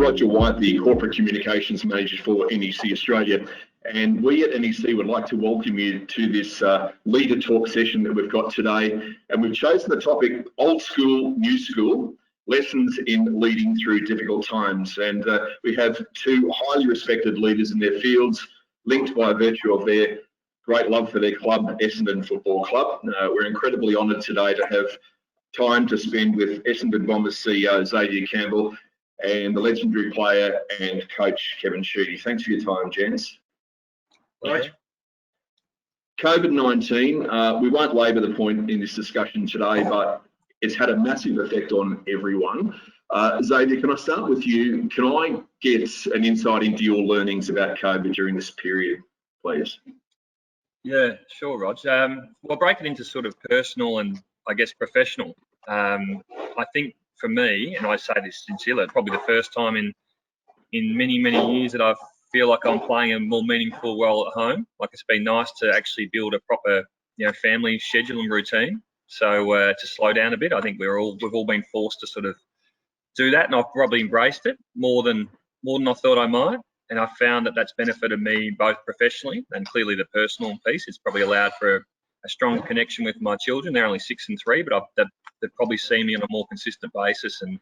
Roger White, the Corporate Communications Manager for NEC Australia, and we at NEC would like to welcome you to this Leader Talk session that we've got today. And we've chosen the topic, Old School, New School, Lessons in Leading Through Difficult Times. And we have two highly respected leaders in their fields, linked by virtue of their great love for their club, Essendon Football Club. We're incredibly honoured today to have time to spend with Essendon Bombers CEO Xavier Campbell and the legendary player and coach Kevin Sheedy. Thanks for your time, gents. Right. COVID-19, we won't labour the point in this discussion today, but it's had a massive effect on everyone. Xavier, can I start with you? Can I get an insight into your learnings about COVID during this period, please? Yeah, sure, Rog. We'll break it into sort of personal and, I guess, professional. I think for me, and I say this sincerely, probably the first time in many, many years that I feel like I'm playing a more meaningful role at home. Like, it's been nice to actually build a proper, family schedule and routine. So to slow down a bit, I think we've all been forced to sort of do that, and I've probably embraced it more than I thought I might. And I've found that that's benefited me both professionally and clearly the personal piece. It's probably allowed for a strong connection with my children. They're only 6 and 3, but they've probably seen me on a more consistent basis, and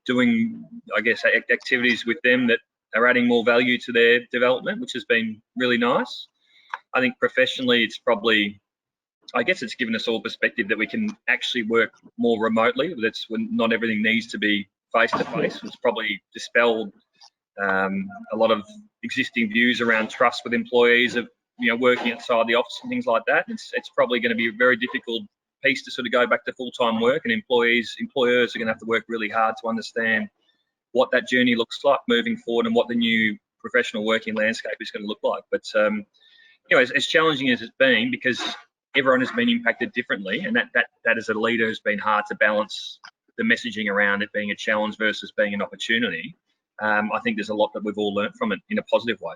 doing, I guess, activities with them that are adding more value to their development, which has been really nice. I think professionally, it's given us all perspective that we can actually work more remotely. That's when not everything needs to be face to face. It's probably dispelled a lot of existing views around trust with employees of working outside the office and things like that. It's probably going to be a very difficult piece to sort of go back to full-time work, and employers are going to have to work really hard to understand what that journey looks like moving forward and what the new professional working landscape is going to look like. But as challenging as it's been, because everyone has been impacted differently, and that as a leader has been hard to balance the messaging around it being a challenge versus being an opportunity. I think there's a lot that we've all learnt from it in a positive way.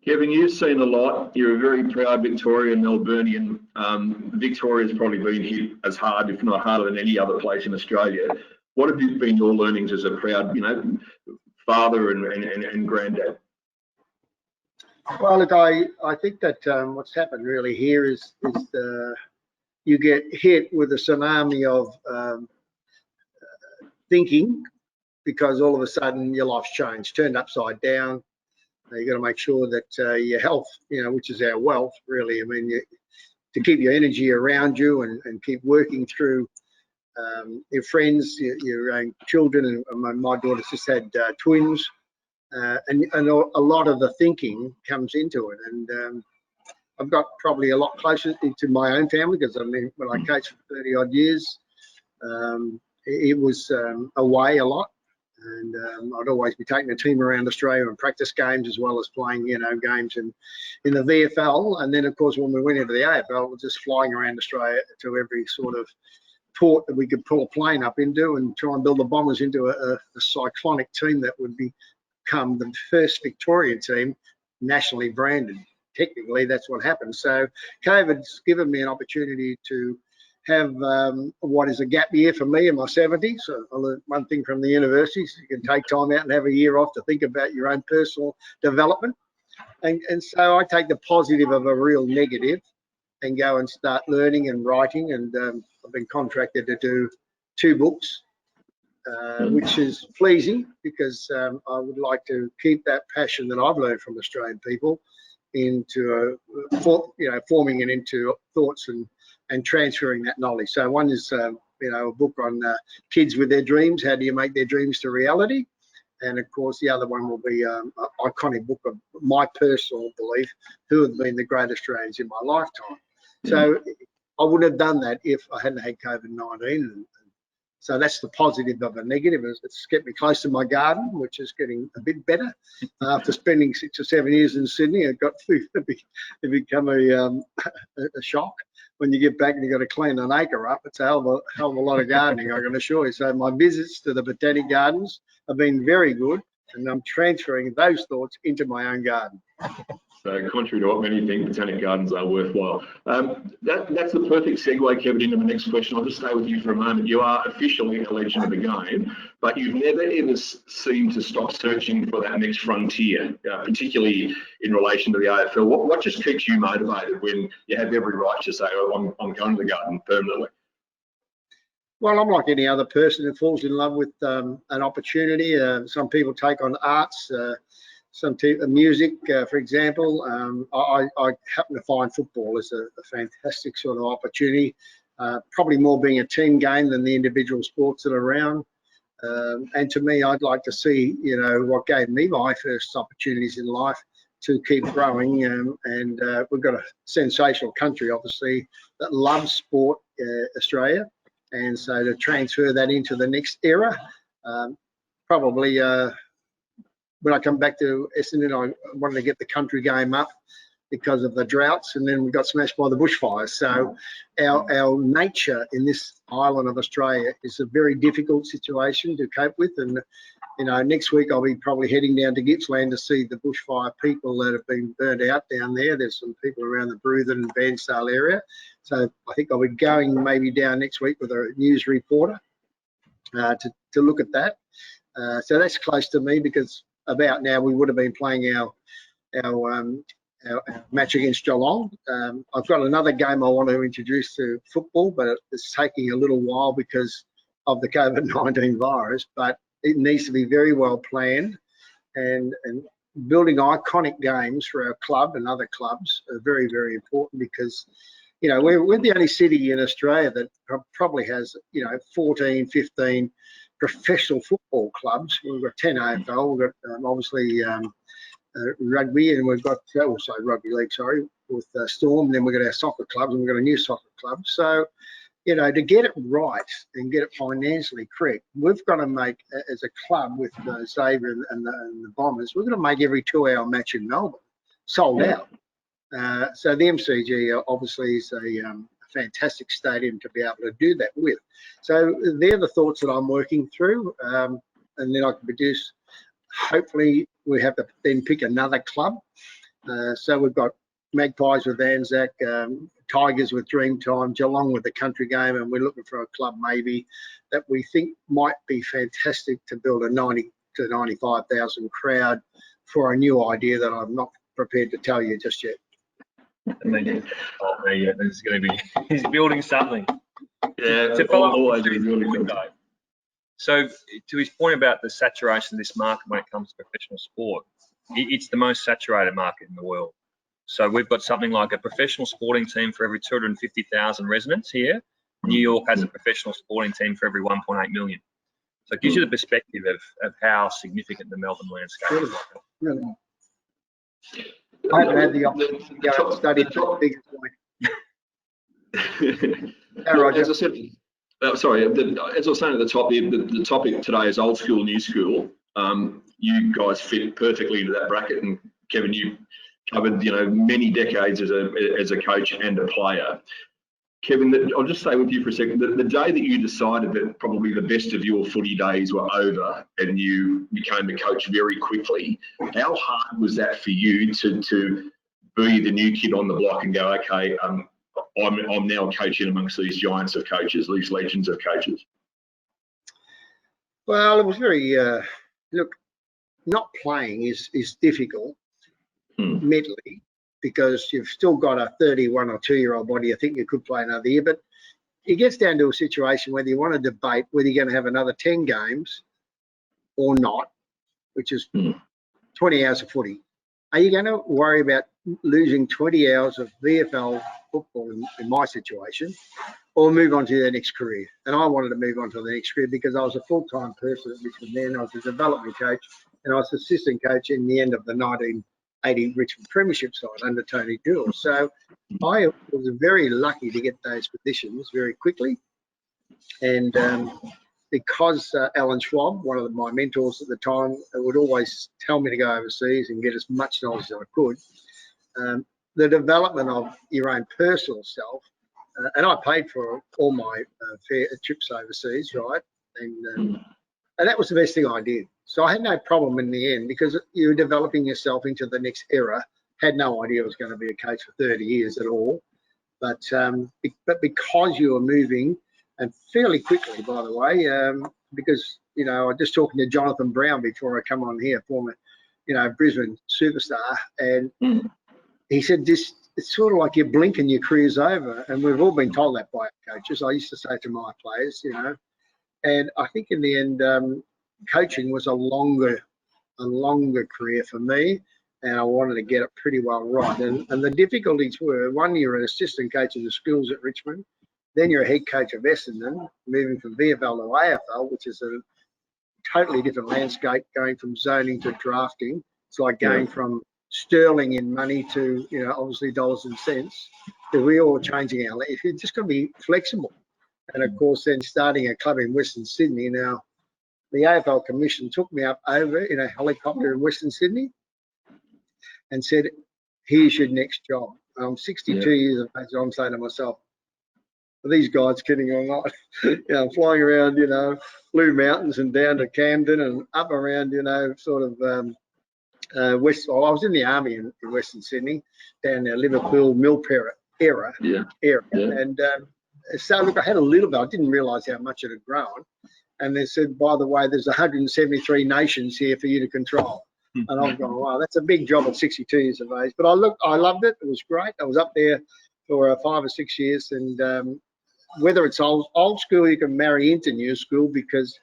Kevin, you've seen a lot. You're a very proud Victorian, Melburnian. Victoria's probably been hit as hard, if not harder, than any other place in Australia. What have been your learnings as a proud, father and granddad? Well, look, I think that what's happened really here is you get hit with a tsunami of thinking, because all of a sudden your life's changed, turned upside down. You've got to make sure that your health, which is our wealth, really. I mean, to keep your energy around you and keep working through your friends, your own children, and my daughter's just had twins, and a lot of the thinking comes into it. And I've got probably a lot closer to my own family, because I mean, when I coached for 30 odd years, it was away a lot. And I'd always be taking a team around Australia and practice games, as well as playing, games in the VFL. And then, of course, when we went into the AFL, we're just flying around Australia to every sort of port that we could pull a plane up into and try and build the Bombers into a cyclonic team that would become the first Victorian team nationally branded. Technically, that's what happened. So COVID's given me an opportunity to have what is a gap year for me in my 70s. So I learned one thing from the universities: you can take time out and have a year off to think about your own personal development. And so I take the positive of a real negative and go and start learning and writing. And I've been contracted to do 2 books, which is pleasing, because I would like to keep that passion that I've learned from Australian people into forming it into thoughts and transferring that knowledge. So one is a book on kids with their dreams. How do you make their dreams to reality? And of course, the other one will be an iconic book of my personal belief, who have been the great Australians in my lifetime. So I wouldn't have done that if I hadn't had COVID-19. So that's the positive of a negative. It's kept me close to my garden, which is getting a bit better. After spending 6 or 7 years in Sydney, it become a shock. When you get back and you've got to clean an acre up, it's a hell of a lot of gardening, I can assure you. So my visits to the botanic gardens have been very good, and I'm transferring those thoughts into my own garden. So contrary to what many think, botanic gardens are worthwhile. That's the perfect segue, Kevin, into the next question. I'll just stay with you for a moment. You are officially a legend of the game, but you've never ever seemed to stop searching for that next frontier, particularly in relation to the AFL. What just keeps you motivated when you have every right to say, oh, I'm going to the garden permanently? Well, I'm like any other person who falls in love with an opportunity. Some people take on arts, music, for example. I happen to find football as a fantastic sort of opportunity, probably more being a team game than the individual sports that are around. And to me, I'd like to see, what gave me my first opportunities in life to keep growing. And we've got a sensational country, obviously, that loves sport, Australia. And so to transfer that into the next era, probably when I come back to Essendon, I wanted to get the country game up because of the droughts, and then we got smashed by the bushfires. So our nature in this island of Australia is a very difficult situation to cope with. And next week I'll be probably heading down to Gippsland to see the bushfire people that have been burnt out down there. There's some people around the Bruthen and Bairnsdale area. So I think I'll be going maybe down next week with a news reporter to look at that. So that's close to me, because about now we would have been playing our match against Geelong. I've got another game I want to introduce to football, but it's taking a little while because of the COVID-19 virus, but it needs to be very well planned, and building iconic games for our club and other clubs are very, very important, because we're the only city in Australia that probably has 14, 15 professional football clubs. We've got 10 AFL, we've got obviously rugby, and we've got also rugby league, sorry, with Storm, and then we've got our soccer clubs, and we've got a new soccer club. So to get it right and get it financially correct, we've got to make, as a club with Xavier and the Bombers, we're going to make every 2-hour match in Melbourne sold out. So the MCG obviously is a fantastic stadium to be able to do that with. So they're the thoughts that I'm working through, and then I can produce. Hopefully we have to then pick another club. So we've got Magpies with Anzac, Tigers with Dreamtime, Geelong with the country game, and we're looking for a club maybe that we think might be fantastic to build a 90 to 95,000 crowd for a new idea that I'm not prepared to tell you just yet. There's going to be, he's building something. Yeah, so to his point about the saturation of this market when it comes to professional sport, it's the most saturated market in the world. So we've got something like a professional sporting team for every 250,000 residents here. New York has a professional sporting team for every 1.8 million. So it gives you the perspective of how significant the Melbourne landscape is. Really. I haven't had the opportunity to go and study the biggest point. As I said, as I was saying at the top, the topic today is old school, new school. You guys fit perfectly into that bracket, and Kevin, you covered many decades as a coach and a player. Kevin, I'll just stay with you for a second. The day that you decided that probably the best of your footy days were over and you became a coach very quickly, how hard was that for you to be the new kid on the block and go, okay, I'm now coaching amongst these giants of coaches, these legends of coaches? Well, it was very, look, not playing is difficult mentally, because you've still got a 31 or 2-year-old body. You think you could play another year, but it gets down to a situation whether you want to debate whether you're going to have another 10 games or not, which is 20 hours of footy. Are you going to worry about losing 20 hours of VFL football in my situation, or move on to the next career? And I wanted to move on to the next career because I was a full-time person at Richmond then. I was a development coach, and I was assistant coach in the end of the 1980 Richmond Premiership side under Tony Dool. So I was very lucky to get those positions very quickly. And because Alan Schwab, one of my mentors at the time, would always tell me to go overseas and get as much knowledge as I could, the development of your own personal self, and I paid for all my fair trips overseas, right? And that was the best thing I did. So I had no problem in the end, because you're developing yourself into the next era, had no idea I was going to be a coach for 30 years at all. But because you were moving, and fairly quickly, by the way, because, you know, I was just talking to Jonathan Brown before I come on here, former, you know, Brisbane superstar, and he said this, it's sort of like you blink and your career's over. And we've all been told that by our coaches. I used to say to my players, you know, and I think in the end, coaching was a longer career for me, and I wanted to get it pretty well right. And the difficulties were, one, you're an assistant coach in the schools at Richmond, then you're a head coach of Essendon, moving from VFL to AFL, which is a totally different landscape, going from zoning to drafting. It's like going from sterling in money to, you know, obviously dollars and cents. Because we're all changing our life. You're just going to be flexible. And of course, then starting a club in Western Sydney. Now, the AFL Commission took me up over in a helicopter in Western Sydney and said, here's your next job. I'm 62 years of age. I'm saying to myself, are these guys kidding or not? You know, flying around, you know, Blue Mountains and down to Camden and up around, you know, sort of west. Well, I was in the army in Western Sydney, down there, Liverpool, Milpera area. And so look, I had a little bit. I didn't realise how much it had grown. And they said, by the way, there's 173 nations here for you to control. And I'm going, wow, that's a big job at 62 years of age. But I loved it. It was great. I was up there for 5 or 6 years. And whether it's old school, you can marry into new school, because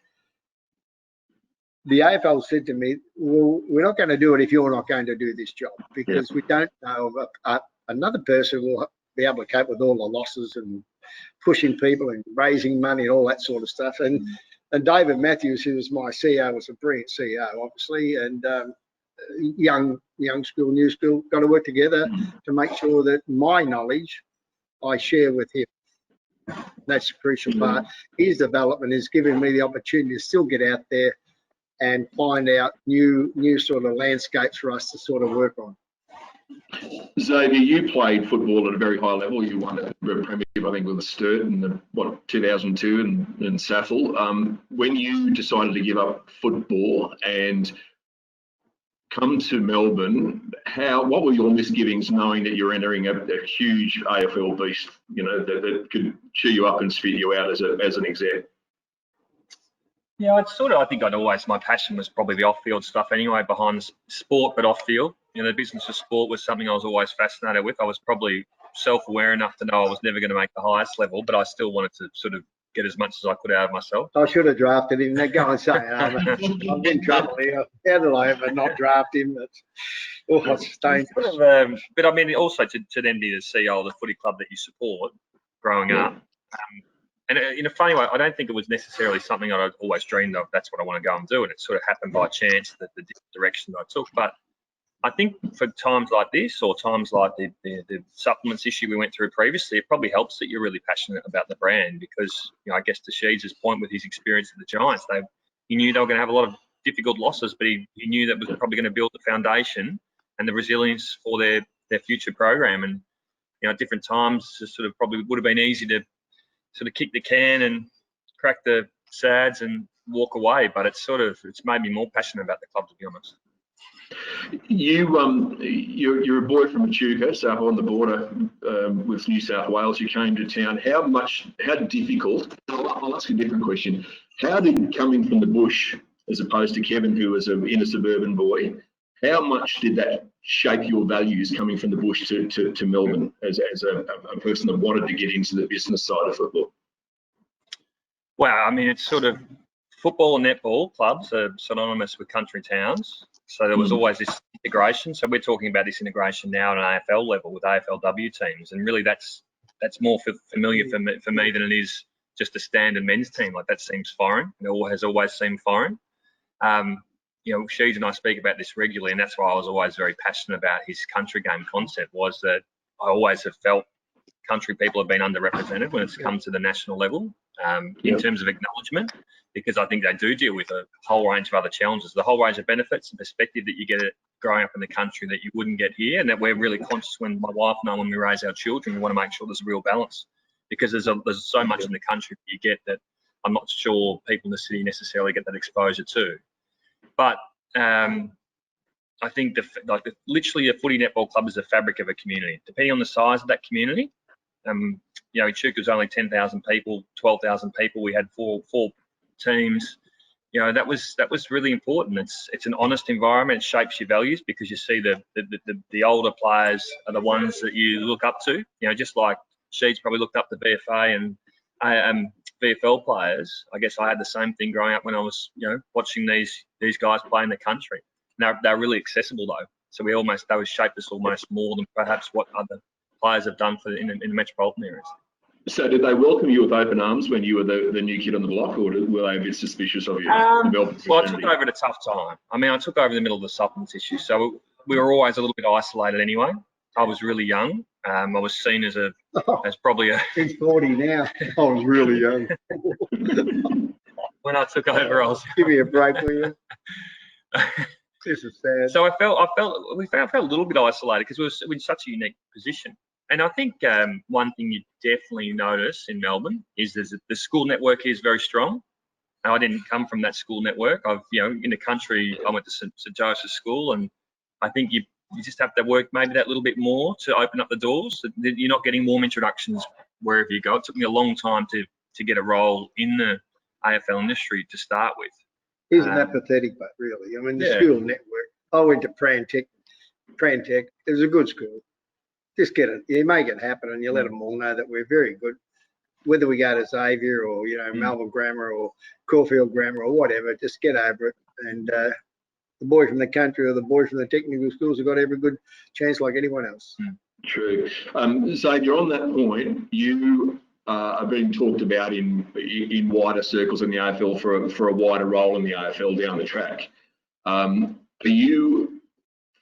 the AFL said to me, well, we're not going to do it if you're not going to do this job, because we don't know if another person will be able to cope with all the losses and pushing people and raising money and all that sort of stuff. And David Matthews, who was my CEO, was a brilliant CEO, obviously, and young school, new school, got to work together to make sure that my knowledge I share with him. That's the crucial part. His development is giving me the opportunity to still get out there and find out new sort of landscapes for us to sort of work on. Xavier, you played football at a very high level. You won a premiership, I think, with the Sturt in 2002 in Saffel. When you decided to give up football and come to Melbourne, what were your misgivings, knowing that you're entering a huge AFL beast, you know, that could chew you up and spit you out as an exec? Yeah, I think my passion was probably the off-field stuff anyway, behind the sport, but off-field. You know, the business of sport was something I was always fascinated with. I was probably self-aware enough to know I was never going to make the highest level, but I still wanted to sort of get as much as I could out of myself. I should have drafted him. Now go and say it. I'm in trouble here. How did I ever not draft him? It's dangerous. But I mean, also to then be the CEO of the footy club that you support growing up. And in a funny way, I don't think it was necessarily something I'd always dreamed of. That's what I want to go and do. And it sort of happened by chance, that the direction I took. But I think for times like this, or times like the supplements issue we went through previously, it probably helps that you're really passionate about the brand, because, you know, I guess to Sheeds' point with his experience at the Giants, he knew they were going to have a lot of difficult losses, but he knew that was probably going to build the foundation and the resilience for their future program. And, you know, at different times, it sort of probably would have been easy to sort of kick the can and crack the sads and walk away, but it's made me more passionate about the club, to be honest. You're a boy from Echuca, so on the border with New South Wales. You came to town. How difficult? I'll ask a different question. How did coming from the bush, as opposed to Kevin, who was an inner suburban boy, how much did that shape your values coming from the bush to Melbourne as a person that wanted to get into the business side of football? Well, I mean, it's sort of football and netball clubs are synonymous with country towns. So there was always this integration. So we're talking about this integration now at an AFL level with AFLW teams. And really that's more familiar for me than it is just a standard men's team. Like, that seems foreign. It has always seemed foreign. You know, Sheedy and I speak about this regularly, and that's why I was always very passionate about his country game concept, was that I always have felt country people have been underrepresented when it's come to the national level in terms of acknowledgement, because I think they do deal with a whole range of other challenges, the whole range of benefits and perspective that you get growing up in the country that you wouldn't get here, and that we're really conscious, when my wife and I, when we raise our children, we want to make sure there's a real balance, because there's so much in the country that you get that I'm not sure people in the city necessarily get that exposure to. But I think literally a footy netball club is the fabric of a community. Depending on the size of that community, Echuca was only 10,000 people, 12,000 people. We had four teams. That was really important. It's an honest environment. It shapes your values because you see the older players are the ones that you look up to. Just like Sheed's probably looked up to BFA and VFL players. I guess I had the same thing growing up when I was watching these guys play in the country. They're really accessible though, so they would shape us almost more than perhaps what other players have done in the metropolitan areas. So did they welcome you with open arms when you were the new kid on the block, or were they a bit suspicious of you? Well, I took over at a tough time. I took over in the middle of the supplements issue, so we were always a little bit isolated anyway. I was really young. I was seen as probably a... He's 40 now. I was really young. When I took over, I was... Give me a break, will you? This is sad. So I felt a little bit isolated because we were in such a unique position. And I think one thing you definitely notice in Melbourne is the school network is very strong. Now, I didn't come from that school network. In the country, I went to St Joseph's School, and I think you just have to work maybe that little bit more to open up the doors. You're not getting warm introductions wherever you go. It took me a long time to get a role in the AFL industry to start with. Isn't that pathetic, but really? The school network. I went to Prantec. It was a good school. Just get it. You make it happen, and you let them all know that we're very good. Whether we go to Xavier or Melbourne Grammar or Caulfield Grammar or whatever, just get over it. And the boy from the country or the boy from the technical schools have got every good chance like anyone else. True. Xavier, on that point, you are being talked about in wider circles in the AFL for a wider role in the AFL down the track. Are you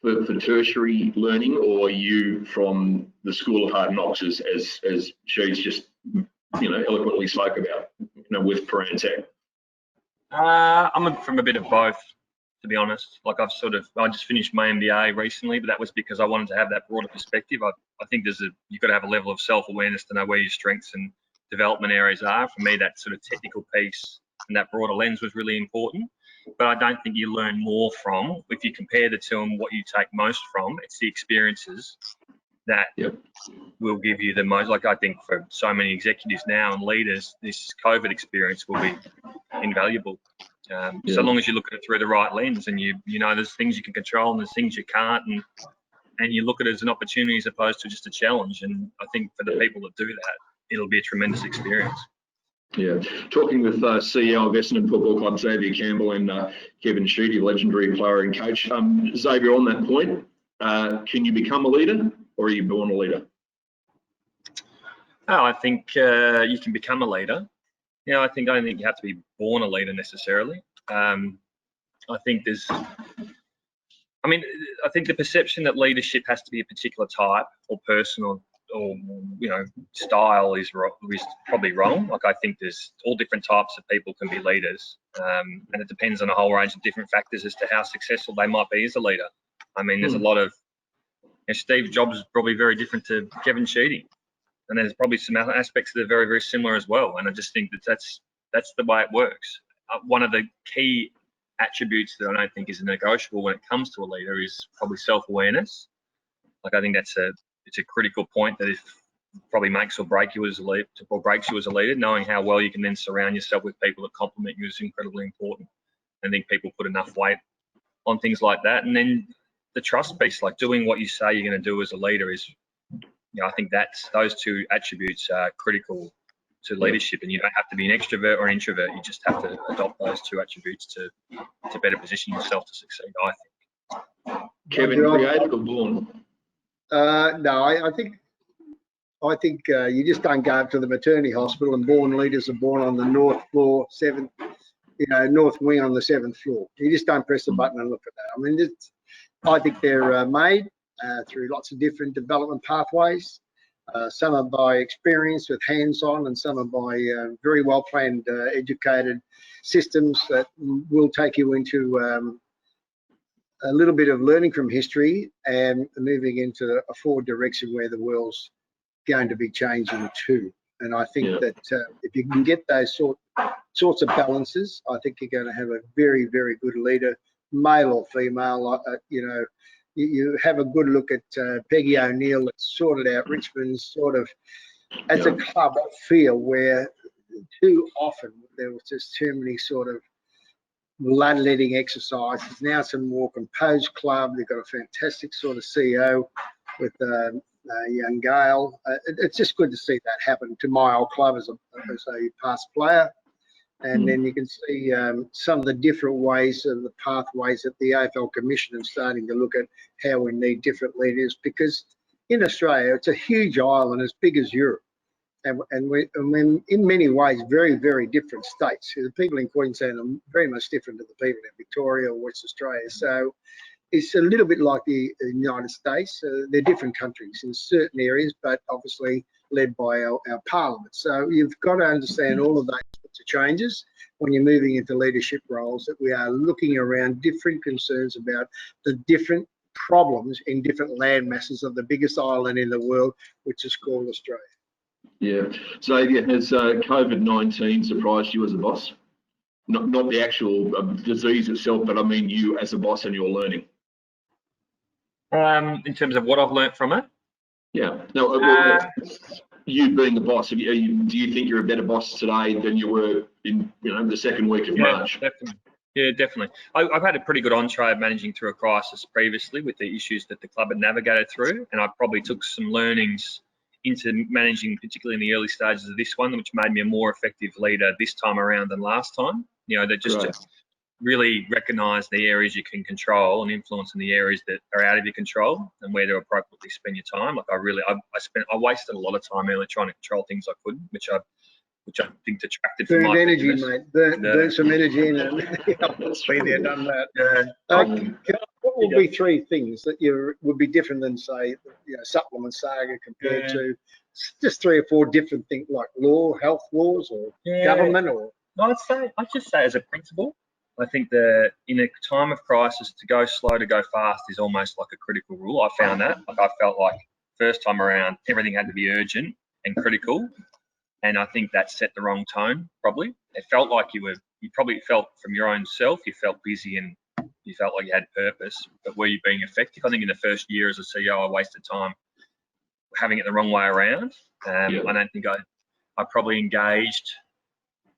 for tertiary learning, or are you from the School of Hard Knocks, as she's just eloquently spoke about, with Prantec? I'm from a bit of both, to be honest. Like I just finished my MBA recently, but that was because I wanted to have that broader perspective. I think you've got to have a level of self-awareness to know where your strengths and development areas are. For me, that sort of technical piece and that broader lens was really important. But I don't think you learn more from, if you compare the two and what you take most from, it's the experiences that will give you the most. Like I think for so many executives now and leaders, this COVID experience will be invaluable. So long as you look at it through the right lens and you know there's things you can control and there's things you can't, and you look at it as an opportunity as opposed to just a challenge. And I think for the people that do that, it'll be a tremendous experience. Yeah, talking with CEO of Essendon Football Club, Xavier Campbell, and Kevin Sheedy, legendary player and coach. Xavier, on that point, can you become a leader, or are you born a leader? Oh, I think you can become a leader. I don't think you have to be born a leader necessarily. I think I think the perception that leadership has to be a particular type or person or style is probably wrong. Like I think there's all different types of people can be leaders, and it depends on a whole range of different factors as to how successful they might be as a leader. There's a lot of Steve Jobs is probably very different to Kevin Sheedy, and there's probably some aspects that are very, very similar as well. And I just think that's the way it works. One of the key attributes that I don't think is negotiable when it comes to a leader is probably self-awareness. Like I think it's a critical point that probably makes or breaks you as a leader. Knowing how well you can then surround yourself with people that complement you is incredibly important. I think people put enough weight on things like that. And then the trust piece, like doing what you say you're going to do as a leader is, I think those two attributes are critical to leadership. And you don't have to be an extrovert or an introvert. You just have to adopt those two attributes to better position yourself to succeed, I think. Kevin, created or born? No, I think you just don't go up to the maternity hospital and born leaders are born on the north floor, north wing on the 7th floor. You just don't press the button and look at that. I think they're made through lots of different development pathways. Some are by experience with hands-on, and some are by very well-planned, educated systems that will take you into a little bit of learning from history and moving into a forward direction where the world's going to be changing too. And I think that if you can get those sorts of balances, I think you're going to have a very, very good leader male or female. You have a good look at Peggy O'Neill that sorted out Richmond's sort of, as a club, feel where too often there was just too many sort of bloodletting exercises. Now it's a more composed club. They've got a fantastic sort of CEO with young Gail. It's just good to see that happen to my old club as a past player. And then you can see some of the different ways of the pathways that the AFL Commission is starting to look at how we need different leaders, because in Australia, it's a huge island as big as Europe. And we're in many ways very, very different states. The people in Queensland are very much different to the people in Victoria or West Australia. So it's a little bit like the United States. They're different countries in certain areas, but obviously led by our parliament. So you've got to understand all of those sorts of changes when you're moving into leadership roles, that we are looking around different concerns about the different problems in different land masses of the biggest island in the world, which is called Australia. Yeah. Xavier, has COVID-19 surprised you as a boss? Not the actual disease itself, but I mean you as a boss and your learning. In terms of what I've learnt from it? Yeah. No, you being the boss, do you think you're a better boss today than you were in the second week of March? Definitely. Yeah, definitely. I've had a pretty good entree of managing through a crisis previously with the issues that the club had navigated through, and I probably took some learnings into managing, particularly in the early stages of this one, which made me a more effective leader this time around than last time. That just to really recognise the areas you can control and influence in the areas that are out of your control, and where to appropriately spend your time. Like I wasted a lot of time early trying to control things I couldn't, which I think detracted from my energy, business. mate. Burn some energy in it. I've been there, done that. What would be three things that would be different than, say, supplement saga compared to just 3 or 4 different things, like law, health laws, or government, or? I'd just say as a principle, I think that in a time of crisis, to go slow to go fast is almost like a critical rule. I found that. I felt like first time around, everything had to be urgent and critical. And I think that set the wrong tone, probably. It felt like you probably felt from your own self, you felt busy and you felt like you had purpose, but were you being effective? I think in the first year as a CEO, I wasted time having it the wrong way around. I don't think I probably engaged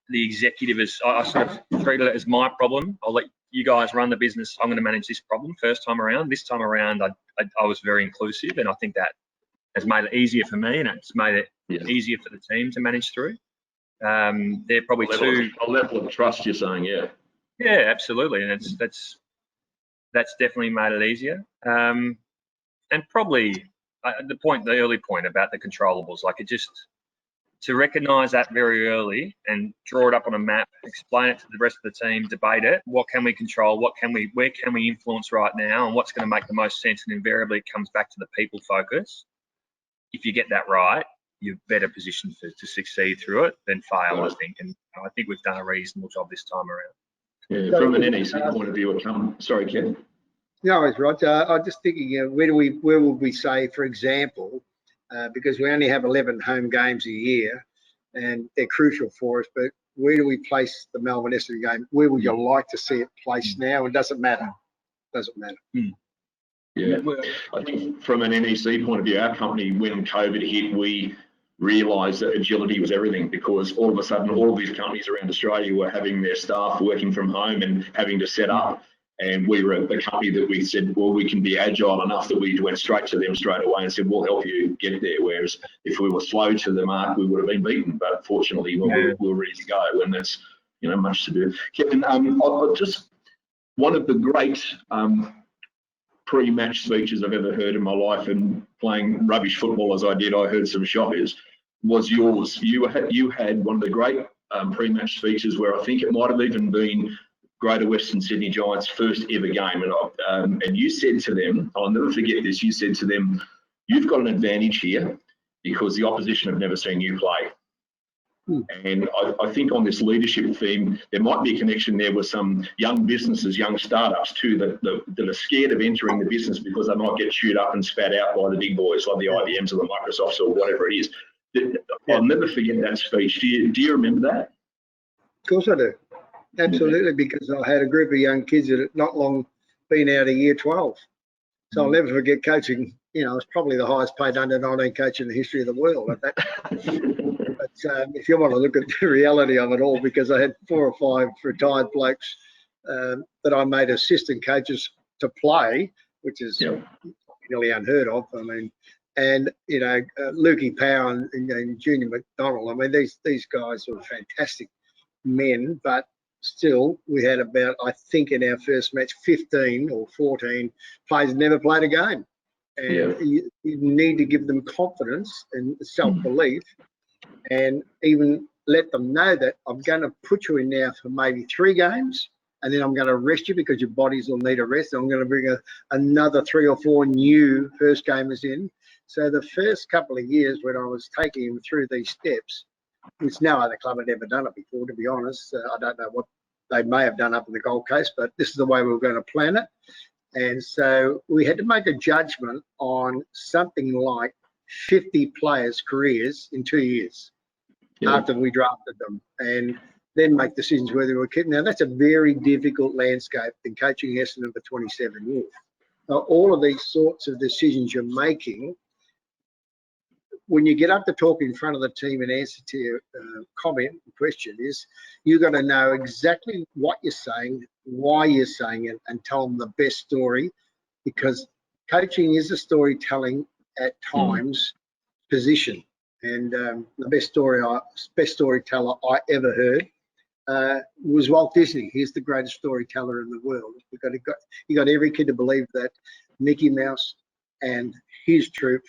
the executive as, I sort of treated it as my problem. I'll let you guys run the business. I'm going to manage this problem first time around. This time around, I was very inclusive, and I think that has made it easier for me, and it's made it easier for the team to manage through. They're probably a level of trust, you're saying, yeah, absolutely, and that's definitely made it easier. And probably the early point about the controllables, like to recognise that very early and draw it up on a map, explain it to the rest of the team, debate it. What can we control? Where can we influence right now? And what's going to make the most sense? And invariably, it comes back to the people focus. If you get that right, you're better positioned to succeed through it than fail, I think. And I think we've done a reasonable job this time around. Yeah, from an NEC point of view, sorry, Ken. No, it's Roger. I'm just thinking, where would we say, for example, because we only have 11 home games a year, and they're crucial for us, but where do we place the Melbourne Essendon game? Where would you like to see it placed now? And does it matter? Doesn't matter. Yeah, I think from an NEC point of view, our company, when COVID hit, we realised that agility was everything, because all of a sudden all these companies around Australia were having their staff working from home and having to set up. And we were the company that we said, well, we can be agile enough that we went straight to them straight away and said, we'll help you get there. Whereas if we were slow to the mark, we would have been beaten. But fortunately, we're ready to go, and that's much to do. Kevin, just one of the great pre-match speeches I've ever heard in my life, and playing rubbish football as I did, I heard some shockers, was yours. You had one of the great pre-match speeches where I think it might have even been Greater Western Sydney Giants' first ever game, and you said to them, I'll never forget this, you said to them, you've got an advantage here because the opposition have never seen you play. And I think on this leadership theme, there might be a connection there with some young businesses, young startups too, that are scared of entering the business because they might get chewed up and spat out by the big boys like the IBMs or the Microsofts or whatever it is. I'll never forget that speech. Do you remember that? Of course I do. Absolutely, because I had a group of young kids that had not long been out of year 12. So I'll never forget coaching. You know, I was probably the highest paid under-19 coach in the history of the world at that. But if you want to look at the reality of it all, because I had 4 or 5 retired blokes that I made assistant coaches to play, which is nearly unheard of. I mean, and you know, Lukey Power and Junior McDonald. I mean, these guys were fantastic men, but still, we had about, I think, in our first match, 15 or 14 players never played a game. And you need to give them confidence and self-belief, and even let them know that I'm going to put you in now for maybe 3 games, and then I'm going to rest you because your bodies will need a rest. I'm going to bring another 3 or 4 new first gamers in. So the first couple of years when I was taking them through these steps, which no other club had ever done it before, to be honest. I don't know what they may have done up in the Gold Coast, but this is the way we were going to plan it. And so we had to make a judgment on something like 50 players' careers in 2 years after we drafted them, and then make decisions whether we were keeping. Now, that's a very difficult landscape in coaching Essendon for 27 years. Now, all of these sorts of decisions you're making, when you get up to talk in front of the team and answer to your comment and question, is you've got to know exactly what you're saying, why you're saying it, and tell them the best story, because coaching is a storytelling at times position. And the best storyteller I ever heard was Walt Disney. He's the greatest storyteller in the world. You got every kid to believe that Mickey Mouse and his troop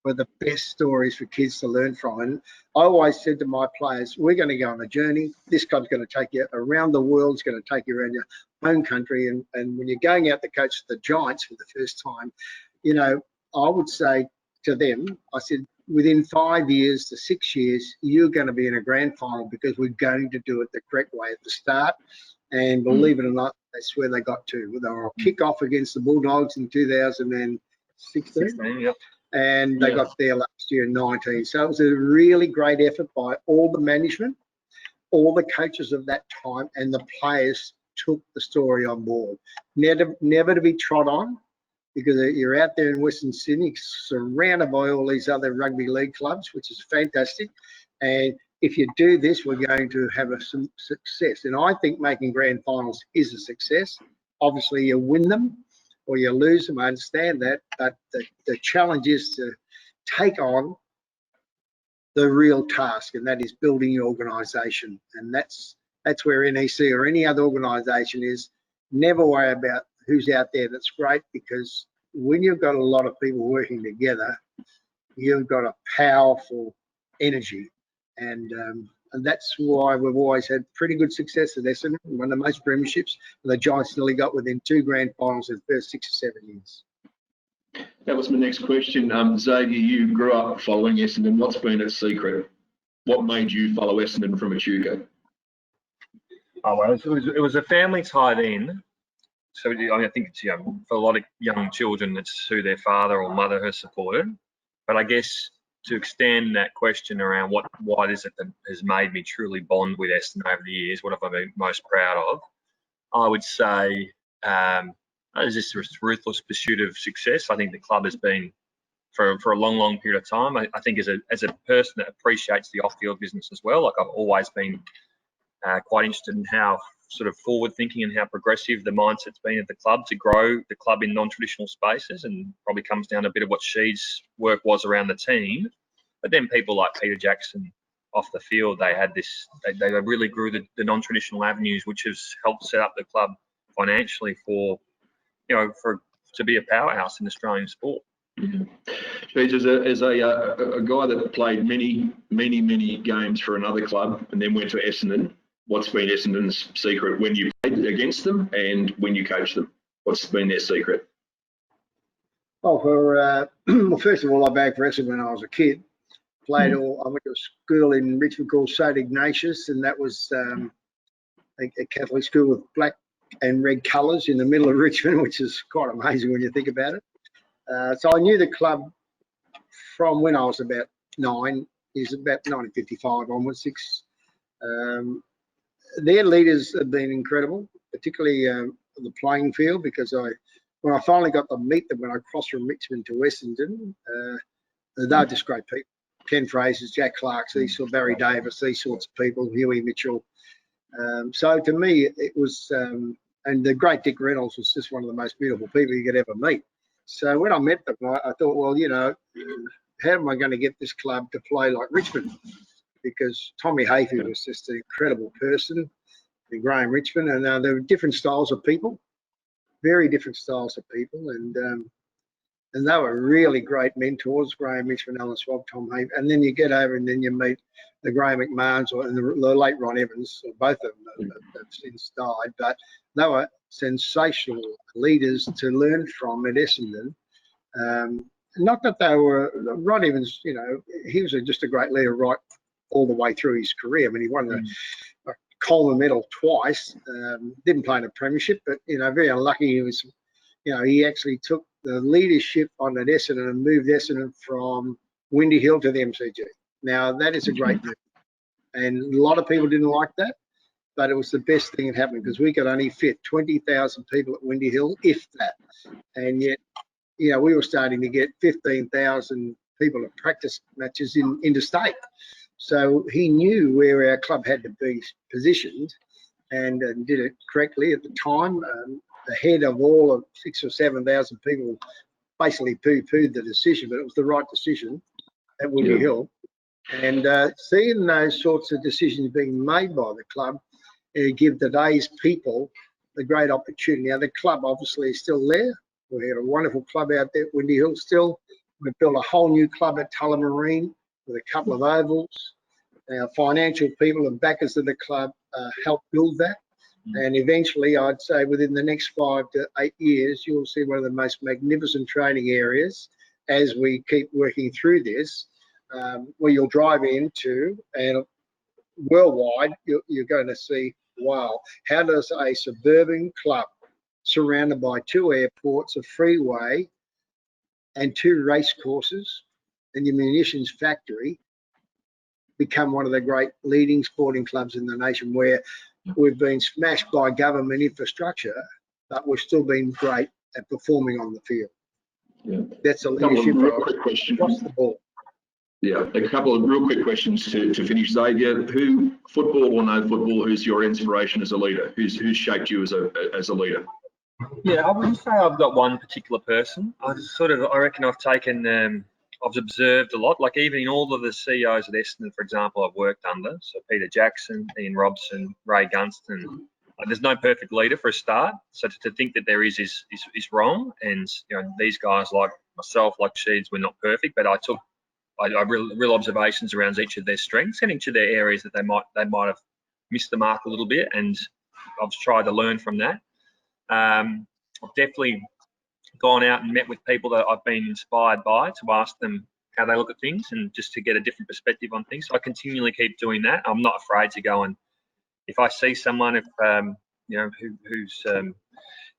were the best stories for kids to learn from. And I always said to my players, we're going to go on a journey. This club's going to take you around the world. It's going to take you around your home country. And when you're going out to coach the Giants for the first time, you know, I would say to them, I said, within 5 years to 6 years, you're going to be in a grand final, because we're going to do it the correct way at the start. And believe it or not, that's where they got to. They were kick off against the Bulldogs in 2016. And they got there last year in 19. So it was a really great effort by all the management, all the coaches of that time, and the players took the story on board. Never to be trod on, because you're out there in Western Sydney surrounded by all these other rugby league clubs, which is fantastic. And if you do this, we're going to have some success. And I think making grand finals is a success. Obviously, you win them or you lose them, I understand that, but the challenge is to take on the real task, and that is building your organisation. And that's where NEC or any other organisation is. Never worry about who's out there that's great, because when you've got a lot of people working together, you've got a powerful energy. And that's why we've always had pretty good success at Essendon. We won the most premierships, and the Giants nearly got within 2 grand finals in the first 6 or 7 years. That was my next question. Xavier, you grew up following Essendon. What's been its secret? What made you follow Essendon from Echuca? Oh, well, it was a family tied in. So I think it's, for a lot of young children, it's who their father or mother has supported. But I guess to extend that question around what is it that has made me truly bond with Essendon over the years, what have I been most proud of? I would say there's this ruthless pursuit of success. I think the club has been for a long period of time. I think as a person that appreciates the off-field business as well, like I've always been quite interested in how sort of forward-thinking and how progressive the mindset's been at the club to grow the club in non-traditional spaces, and probably comes down to a bit of what Sheedy's work was around the team. But then people like Peter Jackson off the field, they had this, they really grew the non-traditional avenues, which has helped set up the club financially for to be a powerhouse in Australian sport. As a guy that played many games for another club and then went to Essendon, what's been Essendon's secret when you played against them and when you coached them? What's been their secret? Well, first of all, I bagged for Essendon when I was a kid. I went to a school in Richmond called St Ignatius, and that was a Catholic school with black and red colours in the middle of Richmond, which is quite amazing when you think about it. So I knew the club from when I was about 9, is about 1955 onwards, 6. their leaders have been incredible, particularly the playing field, because when I finally got to meet them when I crossed from Richmond to Essendon, they're just great people. Ken Fraser's, Jack Clark's, Barry Davis, these sorts of people, Huey Mitchell. So to me, it was, and the great Dick Reynolds was just one of the most beautiful people you could ever meet. So when I met them, I thought, well, you know, how am I going to get this club to play like Richmond? Because Tommy Hafey was just an incredible person, and Graham Richmond, and there were different styles of people, very different styles of people, and they were really great mentors, Graham Richmond, Alan Swab, Tom Hafey. And then you get over and then you meet the Graham McMahons and the late Ron Evans, both of them have since died, but they were sensational leaders to learn from at Essendon. Not that they were, Ron Evans, you know, he was just a great leader right all the way through his career. I mean, he won the Coleman medal twice, didn't play in a premiership, but, you know, very unlucky. He was, you know, he actually took the leadership on at Essendon and moved Essendon from Windy Hill to the MCG. Now, that is a great move. And a lot of people didn't like that, but it was the best thing that happened because we could only fit 20,000 people at Windy Hill, if that. And yet, you know, we were starting to get 15,000 people at practice matches interstate. So he knew where our club had to be positioned and did it correctly at the time. The head of all of 6,000 or 7,000 people basically poo-pooed the decision, but it was the right decision at Windy Hill. And seeing those sorts of decisions being made by the club give today's people the great opportunity. Now, the club obviously is still there. We had a wonderful club out there at Windy Hill still. We've built a whole new club at Tullamarine with a couple of ovals. Our financial people and backers of the club helped build that. And eventually, I'd say within the next 5 to 8 years, you'll see one of the most magnificent training areas as we keep working through this, where you'll drive into, and worldwide, you're going to see, wow, how does a suburban club surrounded by 2 airports, a freeway, and 2 race courses, and your munitions factory become one of the great leading sporting clubs in the nation, where we've been smashed by government infrastructure, but we've still been great at performing on the field. Yeah. That's a leadership across the board. Yeah, a couple of real quick questions to finish. Xavier, who, football or no football, who's your inspiration as a leader? Who's shaped you as a leader? Yeah, I wouldn't say I've got one particular person. I reckon I've taken, I've observed a lot. Like even in all of the CEOs at Essendon, for example, I've worked under. So Peter Jackson, Ian Robson, Ray Gunston. There's no perfect leader for a start. So to think that there is wrong. And you know, these guys like myself, like Sheedy, we're not perfect, but I took real observations around each of their strengths and each of their areas that they might have missed the mark a little bit, and I've tried to learn from that. I've definitely gone out and met with people that I've been inspired by to ask them how they look at things and just to get a different perspective on things. So I continually keep doing that. I'm not afraid to go, and if I see someone,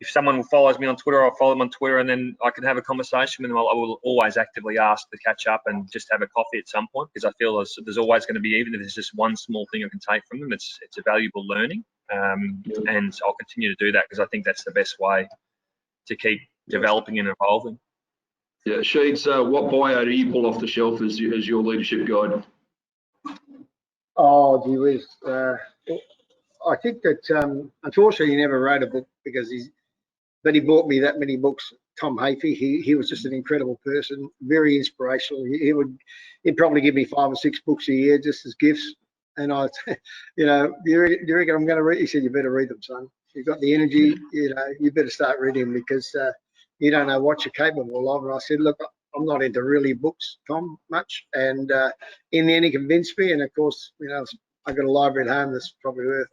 if someone follows me on Twitter, I'll follow them on Twitter, and then I can have a conversation with them. I will always actively ask to catch up and just have a coffee at some point, because I feel there's always going to be, even if there's just one small thing I can take from them, it's a valuable learning. And I'll continue to do that because I think that's the best way to keep developing and evolving. Yeah, Sheeds, what bio do you pull off the shelf as your leadership guide? Oh, gee whiz. I think that unfortunately he never wrote a book because but he bought me that many books. Tom Hafey, he was just an incredible person, very inspirational. He'd probably give me 5 or 6 books a year just as gifts. And I, you know, do you reckon I'm going to read? He said, you better read them, son. You've got the energy, you know, you better start reading them because you don't know what you're capable of. And I said, look, I'm not into really books, Tom, much. And in the end, he convinced me. And of course, you know, I got a library at home that's probably worth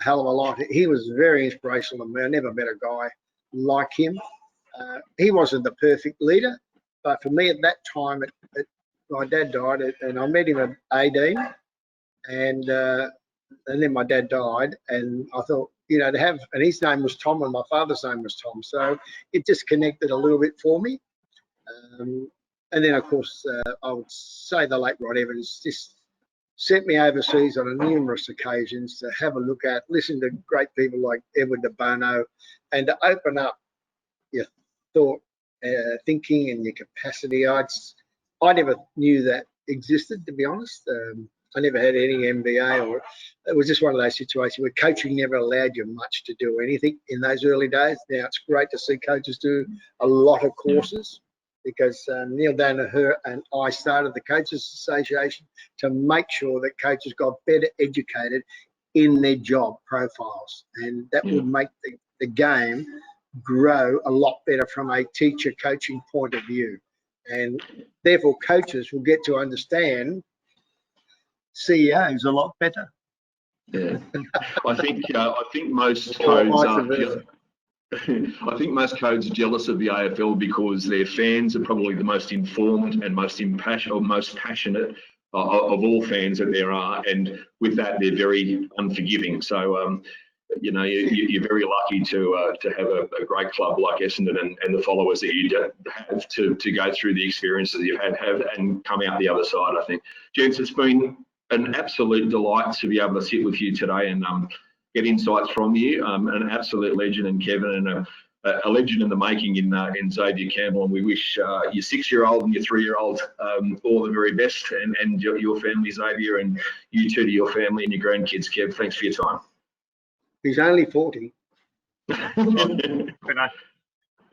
a hell of a lot. He was very inspirational to me. I never met a guy like him. He wasn't the perfect leader, but for me at that time, my dad died, and I met him at 18, and then my dad died, and I thought, you know, and his name was Tom, and my father's name was Tom, so it just connected a little bit for me. And then, of course, I would say the late Rod Evans, just sent me overseas on numerous occasions to have a look at, listen to great people like Edward de Bono, and to open up your thought, thinking, and your capacity. I never knew that existed, to be honest. I never had any MBA, or it was just one of those situations where coaching never allowed you much to do anything in those early days. Now it's great to see coaches do a lot of courses, because Neil Danaher and I started the Coaches Association to make sure that coaches got better educated in their job profiles, and that would make the game grow a lot better from a teacher coaching point of view. And therefore coaches will get to understand CEOs a lot better. Yeah, I think most codes are. I think most codes are jealous of the AFL because their fans are probably the most informed and most passionate of all fans that there are, and with that they're very unforgiving. So you know, you're very lucky to have a great club like Essendon and the followers that you have to go through the experiences you've had and come out the other side. I think, gents, it's been an absolute delight to be able to sit with you today and get insights from you. An absolute legend in Kevin, and a legend in the making in Xavier Campbell. And we wish your 6-year-old and your 3-year-old all the very best, and your family, Xavier, and you too to your family and your grandkids. Kev, thanks for your time. He's only 40. Good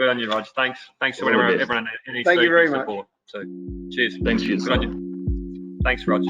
on you, Rog. Thanks to everyone. Thank you very much. Support. So, cheers. Thanks for your time. Thanks, Rog.